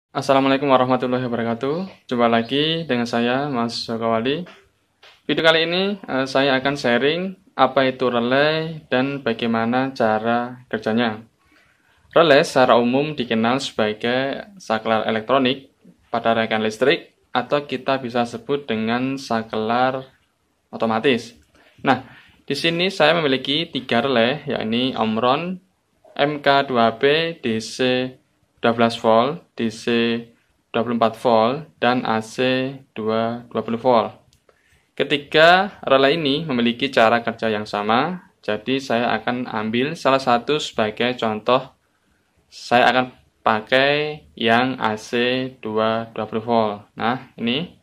Assalamualaikum warahmatullahi wabarakatuh. Jumpa lagi dengan saya, Mas Joko Wali. Video kali ini saya akan sharing apa itu relay dan bagaimana cara kerjanya. Relay secara umum dikenal sebagai saklar elektronik pada rangkaian listrik atau kita bisa sebut dengan saklar otomatis. Nah, di sini saya memiliki 3 relay, yakni Omron, MK2B, DC 12 volt, DC 24 volt, dan AC 220 volt. Ketiga relay ini memiliki cara kerja yang sama, jadi saya akan ambil salah satu sebagai contoh. Saya akan pakai yang AC 220 volt. Nah, ini.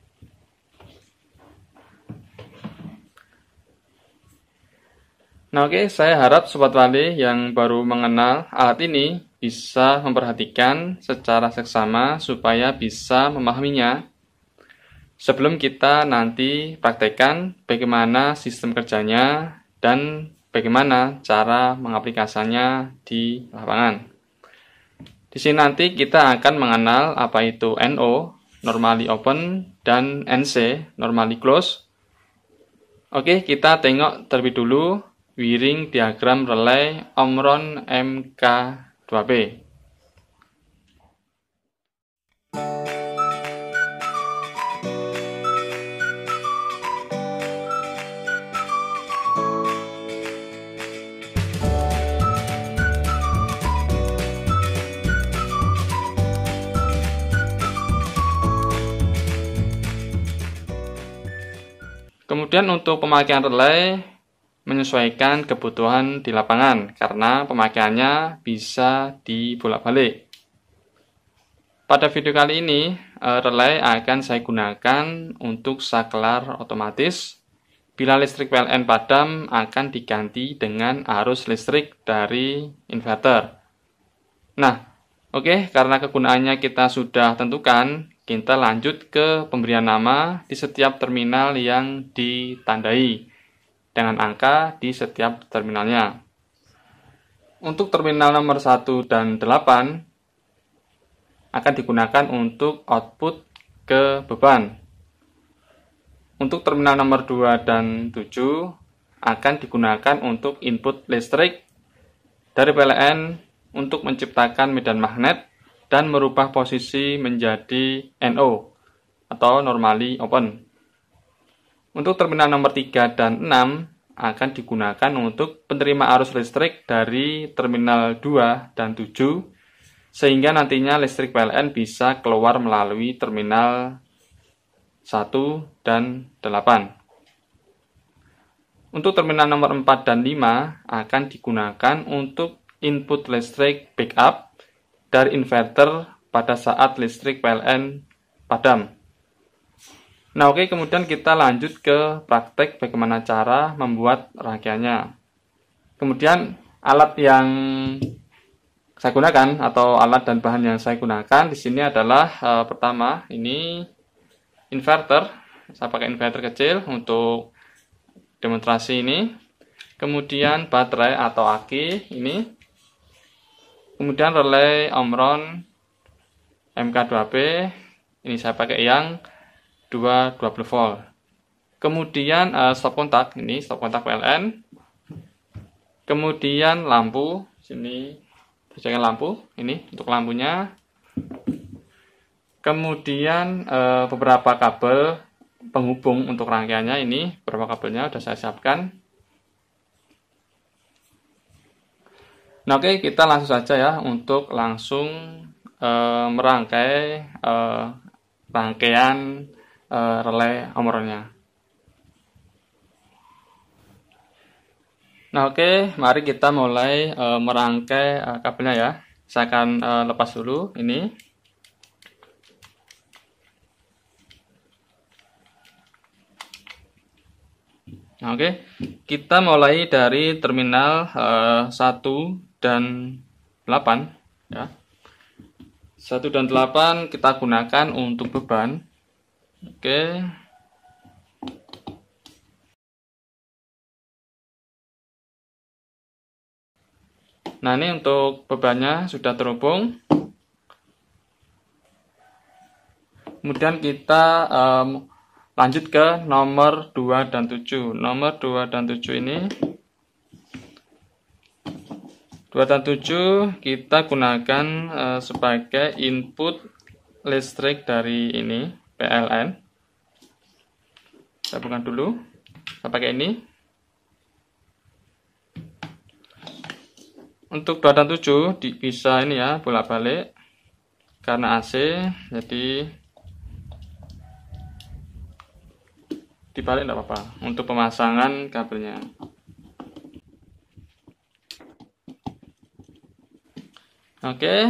Nah, oke, saya harap Sobat Wali yang baru mengenal alat ini bisa memperhatikan secara seksama supaya bisa memahaminya sebelum kita nanti praktekkan bagaimana sistem kerjanya dan bagaimana cara mengaplikasikannya di lapangan. Di sini nanti kita akan mengenal apa itu NO, normally open, dan NC, normally close. Oke, kita tengok terlebih dulu wiring diagram relay Omron MK2B. Kemudian untuk pemakaian relay menyesuaikan kebutuhan di lapangan karena pemakaiannya bisa dibolak-balik. Pada video kali ini, relay akan saya gunakan untuk saklar otomatis. Bila listrik PLN padam akan diganti dengan arus listrik dari inverter. Nah, oke, karena kegunaannya kita sudah tentukan, kita lanjut ke pemberian nama di setiap terminal yang ditandai dengan angka di setiap terminalnya. Untuk terminal nomor 1 dan 8 akan digunakan untuk output ke beban. Untuk terminal nomor 2 dan 7 akan digunakan untuk input listrik dari PLN untuk menciptakan medan magnet dan merubah posisi menjadi NO atau normally open. Untuk terminal nomor 3 dan 6 akan digunakan untuk penerima arus listrik dari terminal 2 dan 7 sehingga nantinya listrik PLN bisa keluar melalui terminal 1 dan 8. Untuk terminal nomor 4 dan 5 akan digunakan untuk input listrik backup dari inverter pada saat listrik PLN padam. Nah, oke, kemudian kita lanjut ke praktek bagaimana cara membuat rangkaiannya. Kemudian alat yang saya gunakan atau alat dan bahan yang saya gunakan di sini adalah pertama ini inverter. Saya pakai inverter kecil untuk demonstrasi ini. Kemudian baterai atau aki ini. Kemudian relay Omron MK2B. Ini saya pakai yang 220 volt. Kemudian stop kontak, ini stop kontak PLN. Kemudian lampu, sini saya lampu, ini untuk lampunya. Kemudian beberapa kabel penghubung untuk rangkaiannya, ini beberapa kabelnya sudah saya siapkan. Nah, oke, kita langsung saja ya untuk langsung merangkai rangkaian relay Omronnya. Nah, oke, mari kita mulai merangkai kabelnya ya. Saya akan lepas dulu ini. Nah, oke, kita mulai dari terminal 1 dan 8 ya. 1 dan 8 kita gunakan untuk beban. Oke. Nah, ini untuk bebannya sudah terhubung. Kemudian kita lanjut ke nomor 2 dan 7. Nomor 2 dan 7 ini 2 dan 7 kita gunakan sebagai input listrik dari ini PLN. Saya buka dulu. Saya pakai ini. Untuk 2 dan 7 bisa ini ya, bolak-balik karena AC, jadi dibalik tidak apa-apa untuk pemasangan kabelnya. Oke,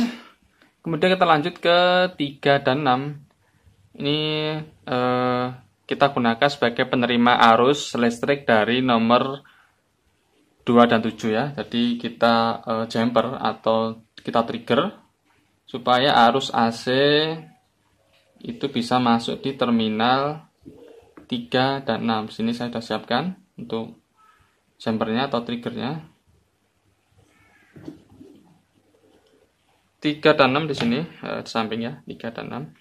kemudian kita lanjut ke 3 dan 6. Ini kita gunakan sebagai penerima arus listrik dari nomor 2 dan 7 ya. Jadi kita jumper atau kita trigger supaya arus AC itu bisa masuk di terminal 3 dan 6. Sini saya sudah siapkan untuk jumpernya atau triggernya. 3 dan 6 di sini di samping ya, 3 dan 6.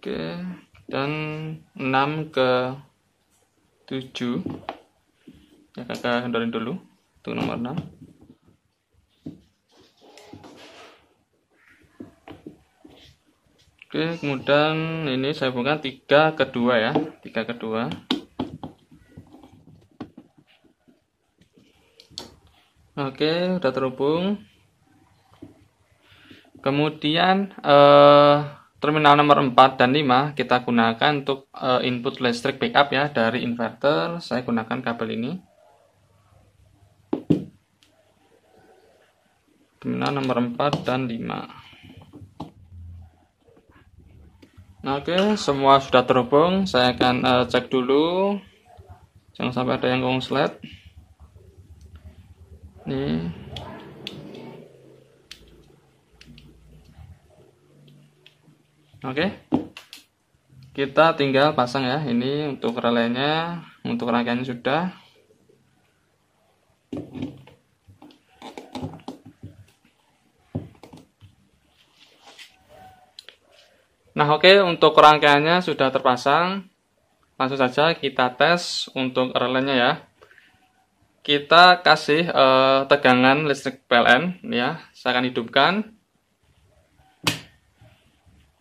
Oke, dan 6 ke 7 ya, kakak hendarin dulu untuk nomor 6. Oke, kemudian ini saya hubungkan 3 ke 2 ya, 3 ke 2. Oke, udah terhubung. Kemudian terminal nomor 4 dan 5 kita gunakan untuk input listrik backup ya dari inverter. Saya gunakan kabel ini. Terminal nomor 4 dan 5. Nah, oke, semua sudah terhubung. Saya akan cek dulu. Jangan sampai ada yang konslet. Nih. Oke, kita tinggal pasang ya. Ini untuk relaynya, untuk rangkaiannya sudah. Nah, oke, untuk rangkaiannya sudah terpasang. Langsung saja kita tes untuk relaynya ya. Kita kasih tegangan listrik PLN ya. Saya akan hidupkan.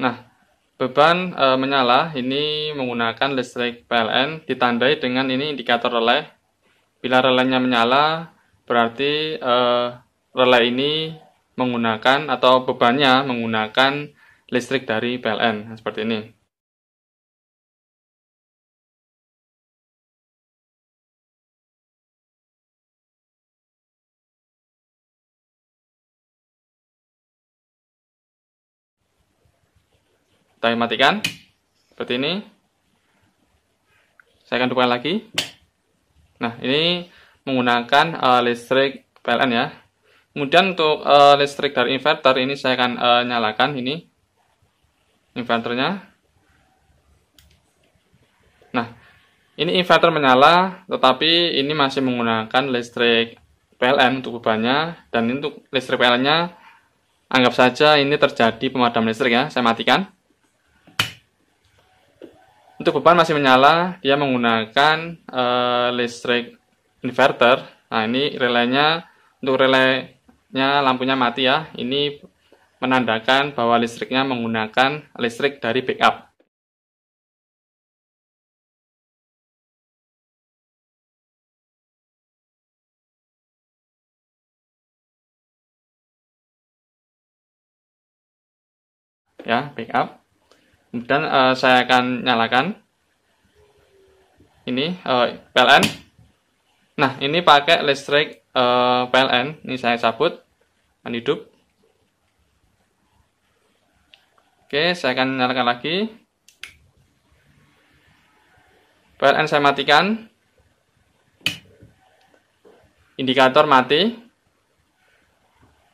Nah, beban menyala ini menggunakan listrik PLN, ditandai dengan ini indikator relay. Bila relaynya menyala, berarti relay ini menggunakan atau bebannya menggunakan listrik dari PLN. Nah, seperti ini. Kita matikan seperti ini. Saya akan hidupkan lagi. Nah, ini menggunakan listrik PLN ya. Kemudian untuk listrik dari inverter ini saya akan nyalakan ini inverternya. Nah, ini inverter menyala, tetapi ini masih menggunakan listrik PLN untuk bebannya, dan untuk listrik PLN-nya anggap saja ini terjadi pemadaman listrik ya. Saya matikan. Untuk beban masih menyala, dia menggunakan listrik inverter. Nah, ini relaynya, untuk relaynya lampunya mati ya. Ini menandakan bahwa listriknya menggunakan listrik dari backup. Ya, backup. Kemudian saya akan nyalakan ini PLN. Nah, ini pakai listrik PLN. Ini saya cabut, akan hidup. Oke, saya akan nyalakan lagi. PLN saya matikan. Indikator mati.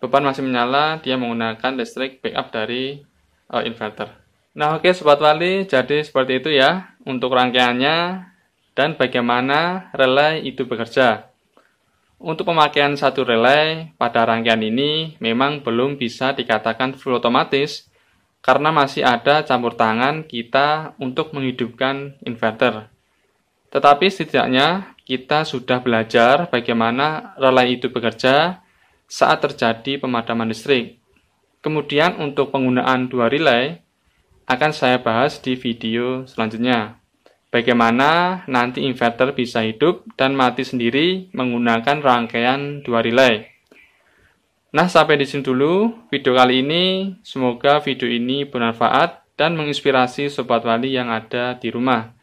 Beban masih menyala, dia menggunakan listrik backup dari inverter. Nah, oke Sobat Wali, jadi seperti itu ya untuk rangkaiannya dan bagaimana relay itu bekerja. Untuk pemakaian satu relay pada rangkaian ini memang belum bisa dikatakan full otomatis karena masih ada campur tangan kita untuk menghidupkan inverter. Tetapi setidaknya kita sudah belajar bagaimana relay itu bekerja saat terjadi pemadaman listrik. Kemudian untuk penggunaan dua relay akan saya bahas di video selanjutnya. Bagaimana nanti inverter bisa hidup dan mati sendiri menggunakan rangkaian dua relay. Nah, sampai di sini dulu video kali ini. Semoga video ini bermanfaat dan menginspirasi Sobat Wali yang ada di rumah.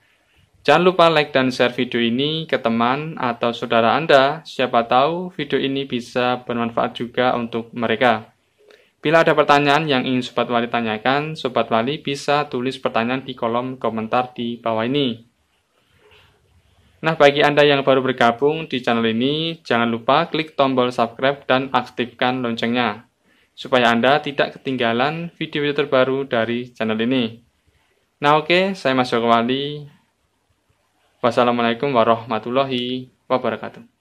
Jangan lupa like dan share video ini ke teman atau saudara Anda. Siapa tahu video ini bisa bermanfaat juga untuk mereka. Bila ada pertanyaan yang ingin Sobat Wali tanyakan, Sobat Wali bisa tulis pertanyaan di kolom komentar di bawah ini. Nah, bagi Anda yang baru bergabung di channel ini, jangan lupa klik tombol subscribe dan aktifkan loncengnya, supaya Anda tidak ketinggalan video-video terbaru dari channel ini. Nah, oke, saya Mas Joko Wali. Wassalamualaikum warahmatullahi wabarakatuh.